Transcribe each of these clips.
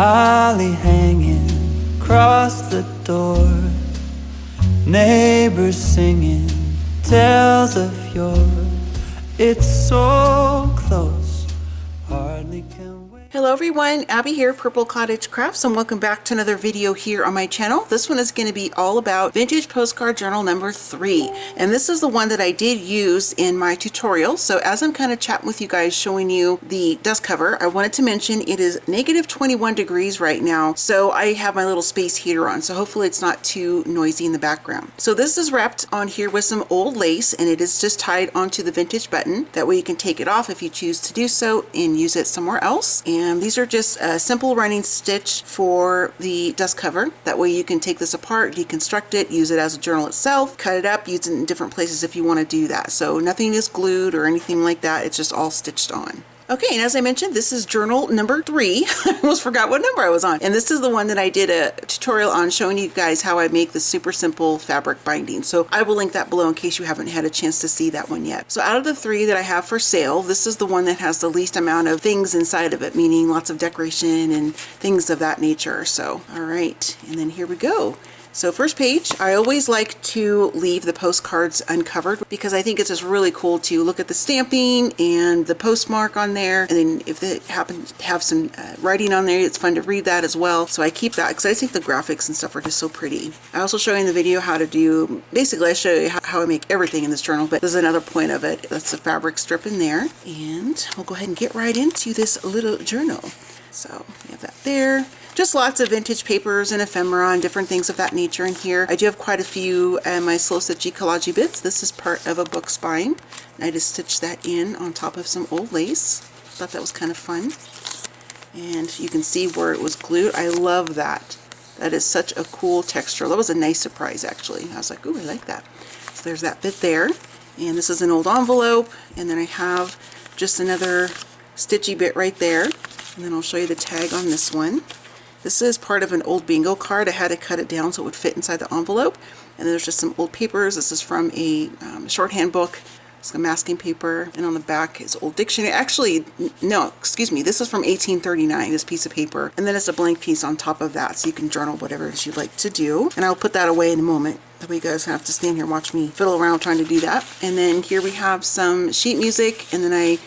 holly hanging across the door, neighbors singing tales of yore. It's so close, hardly can wait. Hello everyone, Abby here, Purple Cottage Crafts, and welcome back to another video here on my channel. This one is going to be all about vintage postcard journal number 3, and this is the one that I did use in my tutorial. So as I'm kind of chatting with you guys, showing you the dust cover, I wanted to mention it is negative 21 degrees right now, so I have my little space heater on, so hopefully it's not too noisy in the background. So this is wrapped on here with some old lace, and it is just tied onto the vintage button. That way you can take it off if you choose to do so and use it somewhere else. And these are just a simple running stitch for the dust cover. That way you can take this apart, deconstruct it, use it as a journal itself, cut it up, use it in different places if you want to do that. So nothing is glued or anything like that. It's just all stitched on. Okay, and as I mentioned, this is journal number 3. I almost forgot what number I was on. And this is the one that I did a tutorial on, showing you guys how I make the super simple fabric binding. So I will link that below in case you haven't had a chance to see that one yet. So out of the 3 that I have for sale, this is the one that has the least amount of things inside of it, meaning lots of decoration and things of that nature. So, all right, and then here we go. So first page, I always like to leave the postcards uncovered because I think it's just really cool to look at the stamping and the postmark on there. And then if it happens to have some writing on there, it's fun to read that as well. So I keep that because I think the graphics and stuff are just so pretty. I also show you in the video how to do, basically I show you how I make everything in this journal, but there's another point of it. That's the fabric strip in there. And we'll go ahead and get right into this little journal. So we have that there. Just lots of vintage papers and ephemera and different things of that nature in here. I do have quite a few my slow stitchy collagey bits. This is part of a book spine. I just stitched that in on top of some old lace. Thought that was kind of fun. And you can see where it was glued. I love that. That is such a cool texture. That was a nice surprise actually. I was like, ooh, I like that. So there's that bit there. And this is an old envelope. And then I have just another stitchy bit right there. And then I'll show you the tag on this one. This is part of an old bingo card. I had to cut it down so it would fit inside the envelope. And there's just some old papers. This is from a shorthand book. Some masking paper. And on the back is old dictionary. Actually, no, excuse me. This is from 1839, this piece of paper. And then it's a blank piece on top of that, so you can journal whatever it is you'd like to do. And I'll put that away in a moment. That way you guys have to stand here and watch me fiddle around trying to do that. And then here we have some sheet music, and then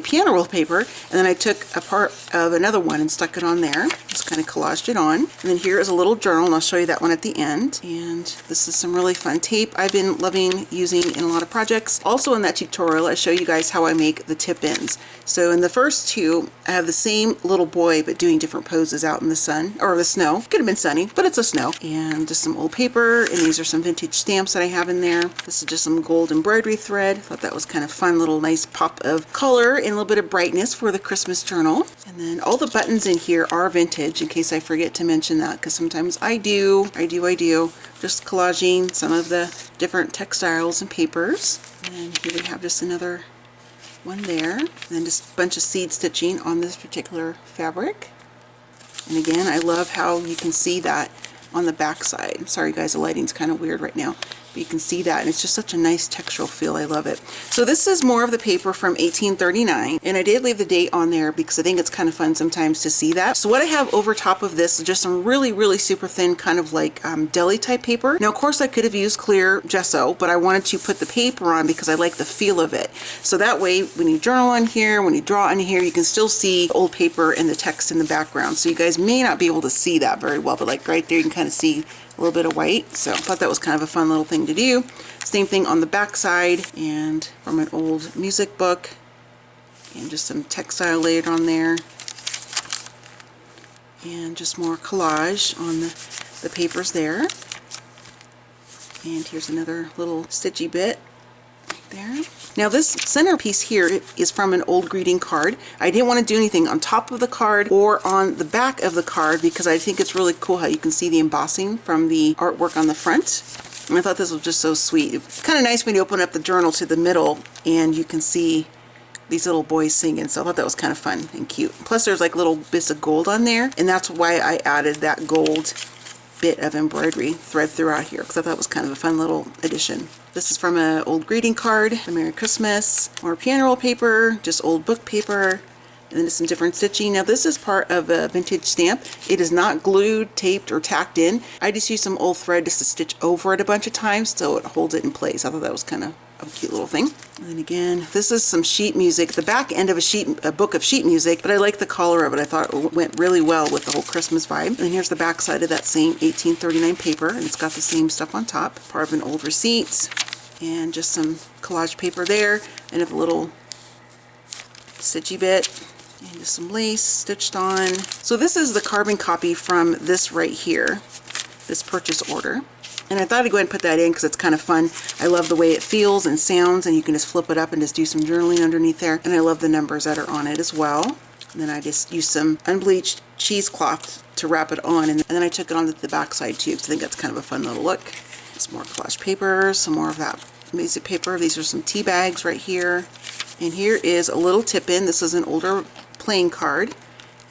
piano roll paper, and then I took a part of another one and stuck it on there. Just kind of collaged it on. And then here is a little journal, and I'll show you that one at the end. And this is some really fun tape I've been loving using in a lot of projects. Also in that tutorial, I show you guys how I make the tip ends. So in the first 2, I have the same little boy, but doing different poses out in the sun, or the snow. Could have been sunny, but it's a snow. And just some old paper, and these are some vintage stamps that I have in there. This is just some gold embroidery thread. Thought that was kind of fun, little nice pop of color and a little bit of brightness for the Christmas journal. And then all the buttons in here are vintage, in case I forget to mention that, because sometimes I do. Just collaging some of the different textiles and papers. And here we have just another one there. And then just a bunch of seed stitching on this particular fabric. And again, I love how you can see that on the back side. Sorry guys, the lighting's kind of weird right now, but you can see that, and it's just such a nice textural feel. I love it. So this is more of the paper from 1839, and I did leave the date on there because I think it's kind of fun sometimes to see that. So what I have over top of this is just some really super thin, kind of like deli type paper. Now of course I could have used clear gesso, but I wanted to put the paper on because I like the feel of it. So that way when you journal on here, when you draw on here, you can still see the old paper and the text in the background. So you guys may not be able to see that very well, but like right there you can kind of see a little bit of white. So I thought that was kind of a fun little thing to do. Same thing on the back side, and from an old music book, and just some textile layered on there, and just more collage on the papers there. And here's another little stitchy bit right there. Now this centerpiece here is from an old greeting card. I didn't want to do anything on top of the card or on the back of the card because I think it's really cool how you can see the embossing from the artwork on the front. And I thought this was just so sweet. It's kind of nice when you open up the journal to the middle and you can see these little boys singing, so I thought that was kind of fun and cute. Plus there's like little bits of gold on there, and that's why I added that gold bit of embroidery thread throughout here, because I thought it was kind of a fun little addition. This is from an old greeting card, a Merry Christmas, more piano roll paper, just old book paper, And then some different stitching. Now this is part of a vintage stamp. It is not glued, taped, or tacked in. I just used some old thread just to stitch over it a bunch of times so it holds it in place. I thought that was kind of a cute little thing. And then again, this is some sheet music, the back end of a book of sheet music, but I like the color of it. I thought it went really well with the whole Christmas vibe. And then here's the back side of that same 1839 paper, and it's got the same stuff on top. Part of an old receipt, and just some collage paper there, and a little stitchy bit. And just some lace stitched on. So this is the carbon copy from this right here, this purchase order. And I thought I'd go ahead and put that in because it's kind of fun. I love the way it feels and sounds, and you can just flip it up and just do some journaling underneath there. And I love the numbers that are on it as well. And then I just used some unbleached cheesecloth to wrap it on, and then I took it onto the back side too, because I think that's kind of a fun little look. Some more collage paper, some more of that music paper. These are some tea bags right here. And here is a little tip-in. This is an older playing card,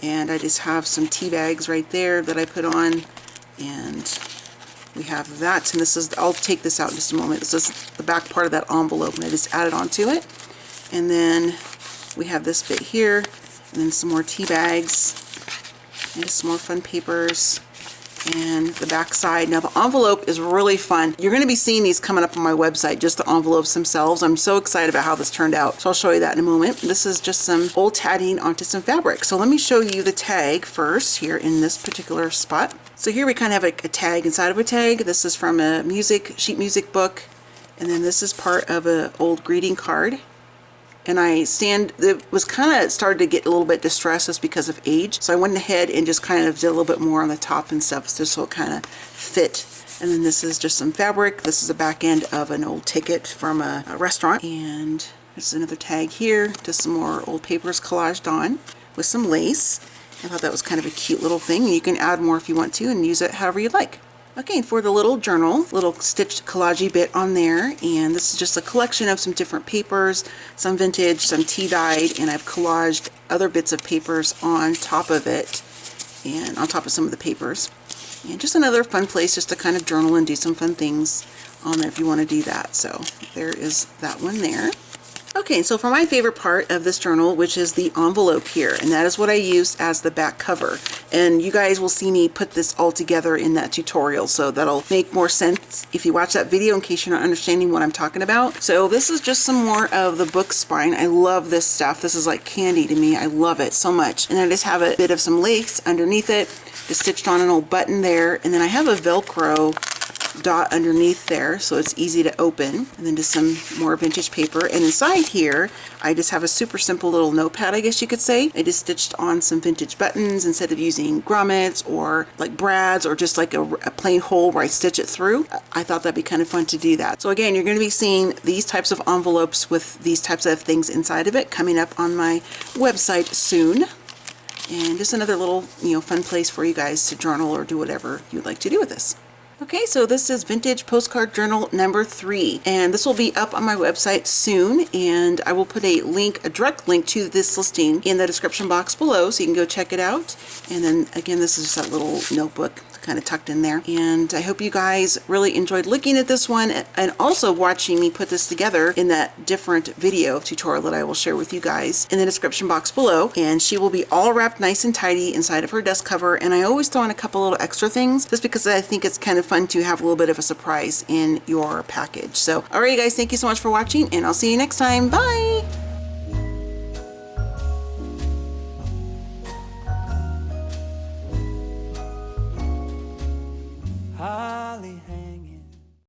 and I just have some tea bags right there that I put on, and we have that. And this is, I'll take this out in just a moment. This is the back part of that envelope, and I just added onto it. And then we have this bit here, and then some more tea bags, and some more fun papers, and the back side. Now the envelope is really fun. You're going to be seeing these coming up on my website, just the envelopes themselves. I'm so excited about how this turned out. So I'll show you that in a moment. This is just some old tatting onto some fabric. So let me show you the tag first here in this particular spot. So here we kind of have a tag inside of a tag. This is from a sheet music book. And then this is part of an old greeting card. And it was kind of started to get a little bit distressed just because of age. So I went ahead and just kind of did a little bit more on the top and stuff just so it kind of fit. And then this is just some fabric. This is the back end of an old ticket from a restaurant. And there's another tag here, just some more old papers collaged on with some lace. I thought that was kind of a cute little thing. You can add more if you want to and use it however you like. Okay, for the little journal, little stitched collagey bit on there, and this is just a collection of some different papers, some vintage, some tea dyed, and I've collaged other bits of papers on top of it, and on top of some of the papers. And just another fun place just to kind of journal and do some fun things on there if you want to do that. So there is that one there. Okay, so for my favorite part of this journal, which is the envelope here, and that is what I used as the back cover. And you guys will see me put this all together in that tutorial, so that'll make more sense if you watch that video in case you're not understanding what I'm talking about. So this is just some more of the book spine. I love this stuff. This is like candy to me. I love it so much. And I just have a bit of some lace underneath it, just stitched on an old button there, and then I have a Velcro dot underneath there so it's easy to open, and then just some more vintage paper. And inside here I just have a super simple little notepad, I guess you could say. I just stitched on some vintage buttons instead of using grommets or like brads or just like a plain hole where I stitch it through. I thought that'd be kind of fun to do that. So again, you're going to be seeing these types of envelopes with these types of things inside of it coming up on my website soon. And just another little, fun place for you guys to journal or do whatever you'd like to do with this. Okay, so this is Vintage Postcard Journal number 3, and this will be up on my website soon, and I will put a direct link to this listing in the description box below so you can go check it out. And then again, this is just that little notebook kind of tucked in there. And I hope you guys really enjoyed looking at this one and also watching me put this together in that different video tutorial that I will share with you guys in the description box below. And she will be all wrapped nice and tidy inside of her desk cover. And I always throw in a couple little extra things just because I think it's kind of fun to have a little bit of a surprise in your package. So, alright guys, thank you so much for watching, and I'll see you next time. Bye!